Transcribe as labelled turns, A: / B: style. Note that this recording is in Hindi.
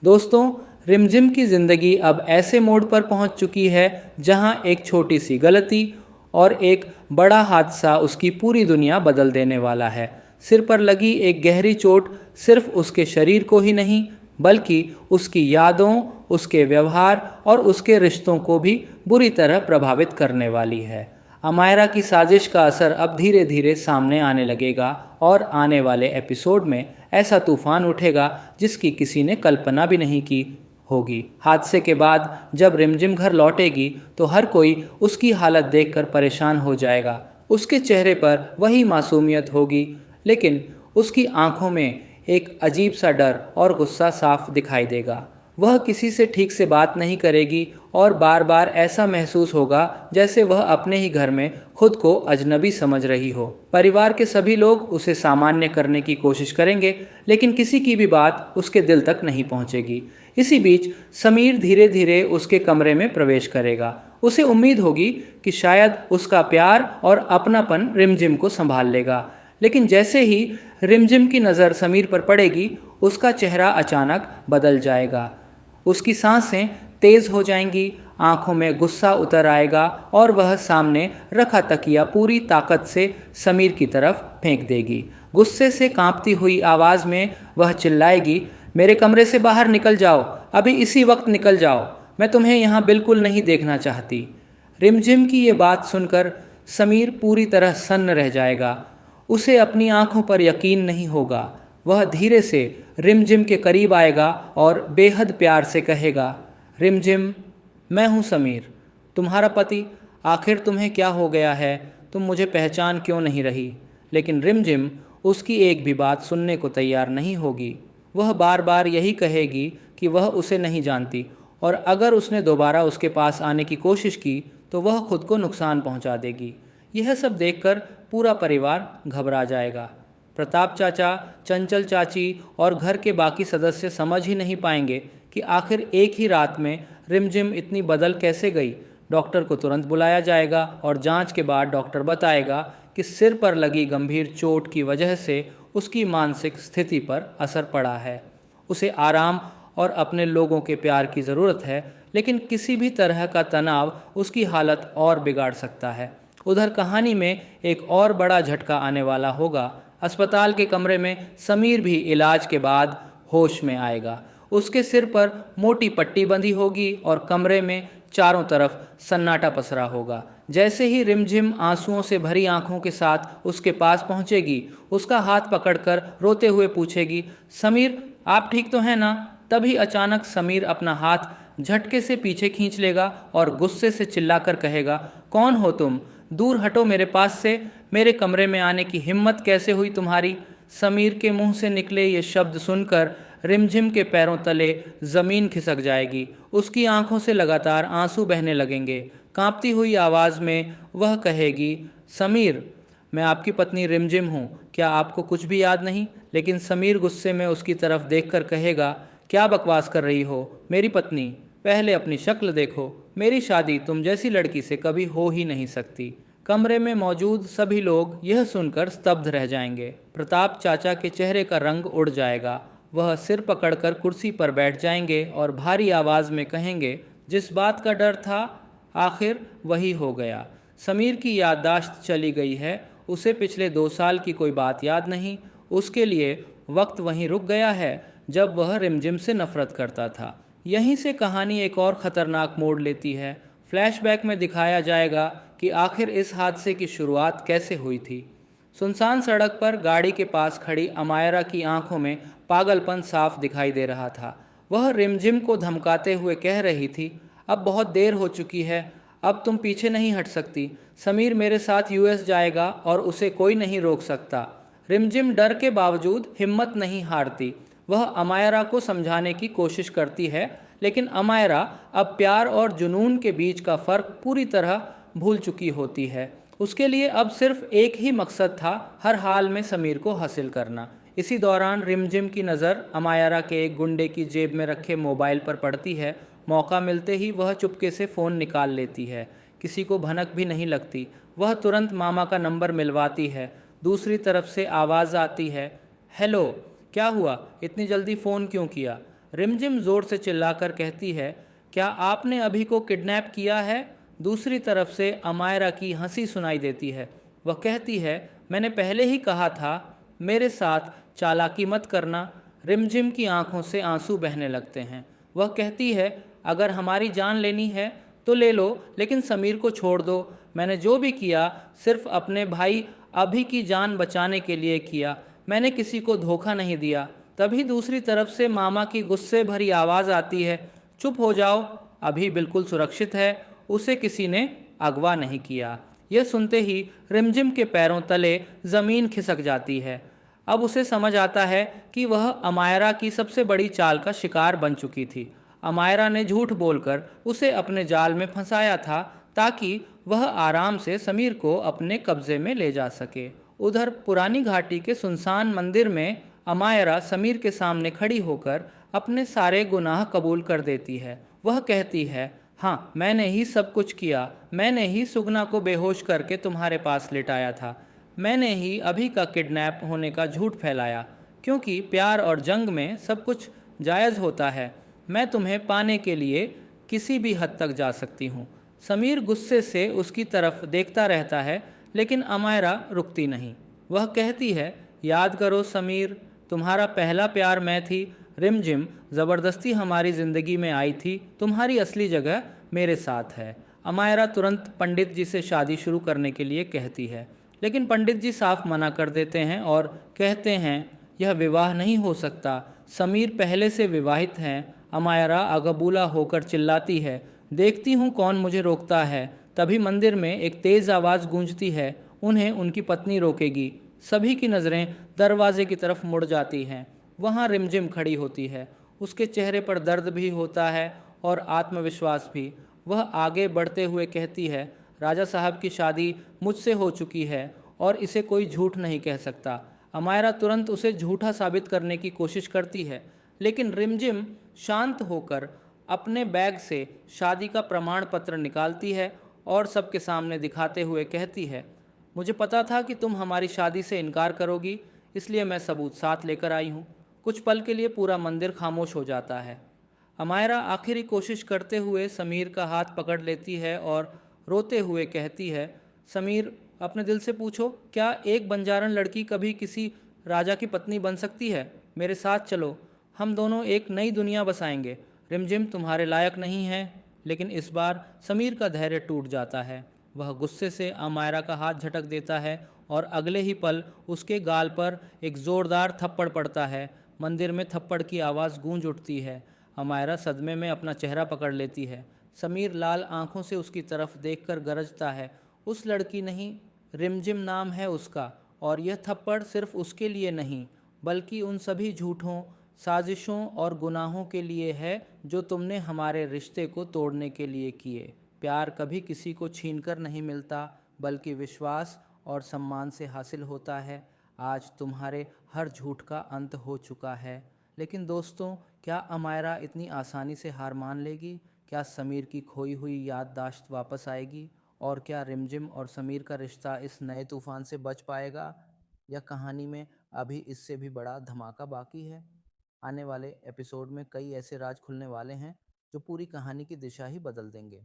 A: दोस्तों, रिमझिम की ज़िंदगी अब ऐसे मोड़ पर पहुंच चुकी है जहां एक छोटी सी गलती और एक बड़ा हादसा उसकी पूरी दुनिया बदल देने वाला है। सिर पर लगी एक गहरी चोट सिर्फ उसके शरीर को ही नहीं, बल्कि उसकी यादों, उसके व्यवहार और उसके रिश्तों को भी बुरी तरह प्रभावित करने वाली है। अमायरा की साजिश का असर अब धीरे धीरे सामने आने लगेगा और आने वाले एपिसोड में ऐसा तूफान उठेगा जिसकी किसी ने कल्पना भी नहीं की होगी। हादसे के बाद जब रिमझिम घर लौटेगी तो हर कोई उसकी हालत देखकर परेशान हो जाएगा। उसके चेहरे पर वही मासूमियत होगी, लेकिन उसकी आंखों में एक अजीब सा डर और गुस्सा साफ दिखाई देगा। वह किसी से ठीक से बात नहीं करेगी और बार बार ऐसा महसूस होगा जैसे वह अपने ही घर में खुद को अजनबी समझ रही हो। परिवार के सभी लोग उसे सामान्य करने की कोशिश करेंगे, लेकिन किसी की भी बात उसके दिल तक नहीं पहुंचेगी। इसी बीच समीर धीरे धीरे उसके कमरे में प्रवेश करेगा। उसे उम्मीद होगी कि शायद उसका प्यार और अपनापन रिमझिम को संभाल लेगा, लेकिन जैसे ही रिमझिम की नज़र समीर पर पड़ेगी, उसका चेहरा अचानक बदल जाएगा। उसकी सांसें तेज़ हो जाएंगी, आंखों में गुस्सा उतर आएगा और वह सामने रखा तकिया पूरी ताकत से समीर की तरफ फेंक देगी। गुस्से से कांपती हुई आवाज़ में वह चिल्लाएगी, मेरे कमरे से बाहर निकल जाओ, अभी इसी वक्त निकल जाओ, मैं तुम्हें यहाँ बिल्कुल नहीं देखना चाहती। रिमझिम की ये बात सुनकर समीर पूरी तरह सन्न रह जाएगा। उसे अपनी आंखों पर यकीन नहीं होगा। वह धीरे से रिमझिम के करीब आएगा और बेहद प्यार से कहेगा, रिमझिम, मैं हूँ समीर, तुम्हारा पति। आखिर तुम्हें क्या हो गया है? तुम मुझे पहचान क्यों नहीं रही? लेकिन रिमझिम उसकी एक भी बात सुनने को तैयार नहीं होगी। वह बार बार यही कहेगी कि वह उसे नहीं जानती और अगर उसने दोबारा उसके पास आने की कोशिश की तो वह खुद को नुकसान पहुंचा देगी। यह सब देखकर पूरा परिवार घबरा जाएगा। प्रताप चाचा, चंचल चाची और घर के बाकी सदस्य समझ ही नहीं पाएंगे कि आखिर एक ही रात में रिमझिम इतनी बदल कैसे गई। डॉक्टर को तुरंत बुलाया जाएगा और जांच के बाद डॉक्टर बताएगा कि सिर पर लगी गंभीर चोट की वजह से उसकी मानसिक स्थिति पर असर पड़ा है। उसे आराम और अपने लोगों के प्यार की ज़रूरत है, लेकिन किसी भी तरह का तनाव उसकी हालत और बिगाड़ सकता है। उधर कहानी में एक और बड़ा झटका आने वाला होगा। अस्पताल के कमरे में समीर भी इलाज के बाद होश में आएगा। उसके सिर पर मोटी पट्टी बंधी होगी और कमरे में चारों तरफ सन्नाटा पसरा होगा। जैसे ही रिमझिम आंसुओं से भरी आंखों के साथ उसके पास पहुंचेगी, उसका हाथ पकड़कर रोते हुए पूछेगी, समीर, आप ठीक तो हैं ना? तभी अचानक समीर अपना हाथ झटके से पीछे खींच लेगा और गुस्से से चिल्लाकर कहेगा, कौन हो तुम? दूर हटो मेरे पास से। मेरे कमरे में आने की हिम्मत कैसे हुई तुम्हारी? समीर के मुंह से निकले ये शब्द सुनकर रिमझिम के पैरों तले ज़मीन खिसक जाएगी। उसकी आंखों से लगातार आंसू बहने लगेंगे। कांपती हुई आवाज़ में वह कहेगी, समीर, मैं आपकी पत्नी रिमझिम हूँ, क्या आपको कुछ भी याद नहीं? लेकिन समीर गुस्से में उसकी तरफ देखकर कहेगा, क्या बकवास कर रही हो? मेरी पत्नी? पहले अपनी शक्ल देखो। मेरी शादी तुम जैसी लड़की से कभी हो ही नहीं सकती। कमरे में मौजूद सभी लोग यह सुनकर स्तब्ध रह जाएंगे। प्रताप चाचा के चेहरे का रंग उड़ जाएगा। वह सिर पकड़कर कुर्सी पर बैठ जाएंगे और भारी आवाज़ में कहेंगे, जिस बात का डर था आखिर वही हो गया। समीर की याददाश्त चली गई है। उसे पिछले 2 साल की कोई बात याद नहीं। उसके लिए वक्त वहीं रुक गया है जब वह रिमझिम से नफरत करता था। यहीं से कहानी एक और ख़तरनाक मोड़ लेती है। फ्लैशबैक में दिखाया जाएगा कि आखिर इस हादसे की शुरुआत कैसे हुई थी। सुनसान सड़क पर गाड़ी के पास खड़ी अमायरा की आंखों में पागलपन साफ दिखाई दे रहा था। वह रिमझिम को धमकाते हुए कह रही थी, अब बहुत देर हो चुकी है, अब तुम पीछे नहीं हट सकती। समीर मेरे साथ यूएस जाएगा और उसे कोई नहीं रोक सकता। रिमझिम डर के बावजूद हिम्मत नहीं हारती। वह अमायरा को समझाने की कोशिश करती है, लेकिन अमायरा अब प्यार और जुनून के बीच का फ़र्क पूरी तरह भूल चुकी होती है। उसके लिए अब सिर्फ एक ही मकसद था, हर हाल में समीर को हासिल करना। इसी दौरान रिमझिम की नज़र अमायरा के एक गुंडे की जेब में रखे मोबाइल पर पड़ती है। मौका मिलते ही वह चुपके से फ़ोन निकाल लेती है। किसी को भनक भी नहीं लगती। वह तुरंत मामा का नंबर मिलवाती है। दूसरी तरफ से आवाज़ आती है, हेलो, क्या हुआ? इतनी जल्दी फ़ोन क्यों किया? रिमझिम ज़ोर से चिल्लाकर कहती है, क्या आपने अभी को किडनैप किया है? दूसरी तरफ से अमायरा की हंसी सुनाई देती है। वह कहती है, मैंने पहले ही कहा था, मेरे साथ चालाकी मत करना। रिमझिम की आंखों से आंसू बहने लगते हैं। वह कहती है, अगर हमारी जान लेनी है तो ले लो, लेकिन समीर को छोड़ दो। मैंने जो भी किया सिर्फ अपने भाई अभी की जान बचाने के लिए किया। मैंने किसी को धोखा नहीं दिया। तभी दूसरी तरफ से मामा की गुस्से भरी आवाज़ आती है, चुप हो जाओ, अभी बिल्कुल सुरक्षित है, उसे किसी ने अगवा नहीं किया। यह सुनते ही रिमझिम के पैरों तले ज़मीन खिसक जाती है। अब उसे समझ आता है कि वह अमायरा की सबसे बड़ी चाल का शिकार बन चुकी थी। अमायरा ने झूठ बोलकर उसे अपने जाल में फंसाया था ताकि वह आराम से समीर को अपने कब्जे में ले जा सके। उधर पुरानी घाटी के सुनसान मंदिर में अमायरा समीर के सामने खड़ी होकर अपने सारे गुनाह कबूल कर देती है। वह कहती है, हाँ, मैंने ही सब कुछ किया। मैंने ही सुगना को बेहोश करके तुम्हारे पास लिटाया था। मैंने ही अभी का किडनैप होने का झूठ फैलाया, क्योंकि प्यार और जंग में सब कुछ जायज़ होता है। मैं तुम्हें पाने के लिए किसी भी हद तक जा सकती हूँ। समीर गुस्से से उसकी तरफ देखता रहता है, लेकिन अमायरा रुकती नहीं। वह कहती है, याद करो समीर, तुम्हारा पहला प्यार मैं थी। रिमझिम ज़बरदस्ती हमारी ज़िंदगी में आई थी। तुम्हारी असली जगह मेरे साथ है। अमायरा तुरंत पंडित जी से शादी शुरू करने के लिए कहती है, लेकिन पंडित जी साफ मना कर देते हैं और कहते हैं, यह विवाह नहीं हो सकता। समीर पहले से विवाहित हैं। अमायरा अगबूला होकर चिल्लाती है, देखती हूँ कौन मुझे रोकता है। तभी मंदिर में एक तेज़ आवाज़ गूंजती है, उन्हें उनकी पत्नी रोकेगी। सभी की नज़रें दरवाजे की तरफ मुड़ जाती हैं। वहाँ रिमझिम खड़ी होती है। उसके चेहरे पर दर्द भी होता है और आत्मविश्वास भी। वह आगे बढ़ते हुए कहती है, राजा साहब की शादी मुझसे हो चुकी है और इसे कोई झूठ नहीं कह सकता। अमायरा तुरंत उसे झूठा साबित करने की कोशिश करती है, लेकिन रिमझिम शांत होकर अपने बैग से शादी का प्रमाण पत्र निकालती है और सबके सामने दिखाते हुए कहती है, मुझे पता था कि तुम हमारी शादी से इनकार करोगी, इसलिए मैं सबूत साथ लेकर आई हूँ। कुछ पल के लिए पूरा मंदिर खामोश हो जाता है। अमायरा आखिरी कोशिश करते हुए समीर का हाथ पकड़ लेती है और रोते हुए कहती है, समीर, अपने दिल से पूछो, क्या एक बंजारन लड़की कभी किसी राजा की पत्नी बन सकती है? मेरे साथ चलो, हम दोनों एक नई दुनिया बसाएंगे। रिमझिम तुम्हारे लायक नहीं है। लेकिन इस बार समीर का धैर्य टूट जाता है। वह गुस्से से अमायरा का हाथ झटक देता है और अगले ही पल उसके गाल पर एक ज़ोरदार थप्पड़ पड़ता है। मंदिर में थप्पड़ की आवाज़ गूंज उठती है। अमायरा सदमे में अपना चेहरा पकड़ लेती है। समीर लाल आंखों से उसकी तरफ देखकर गरजता है, उस लड़की नहीं, रिमझिम नाम है उसका, और यह थप्पड़ सिर्फ उसके लिए नहीं, बल्कि उन सभी झूठों, साजिशों और गुनाहों के लिए है जो तुमने हमारे रिश्ते को तोड़ने के लिए किए। प्यार कभी किसी को छीनकर नहीं मिलता, बल्कि विश्वास और सम्मान से हासिल होता है। आज तुम्हारे हर झूठ का अंत हो चुका है। लेकिन दोस्तों, क्या अमायरा इतनी आसानी से हार मान लेगी? क्या समीर की खोई हुई याददाश्त वापस आएगी? और क्या रिमझिम और समीर का रिश्ता इस नए तूफान से बच पाएगा? या कहानी में अभी इससे भी बड़ा धमाका बाकी है? आने वाले एपिसोड में कई ऐसे राज खुलने वाले हैं जो पूरी कहानी की दिशा ही बदल देंगे।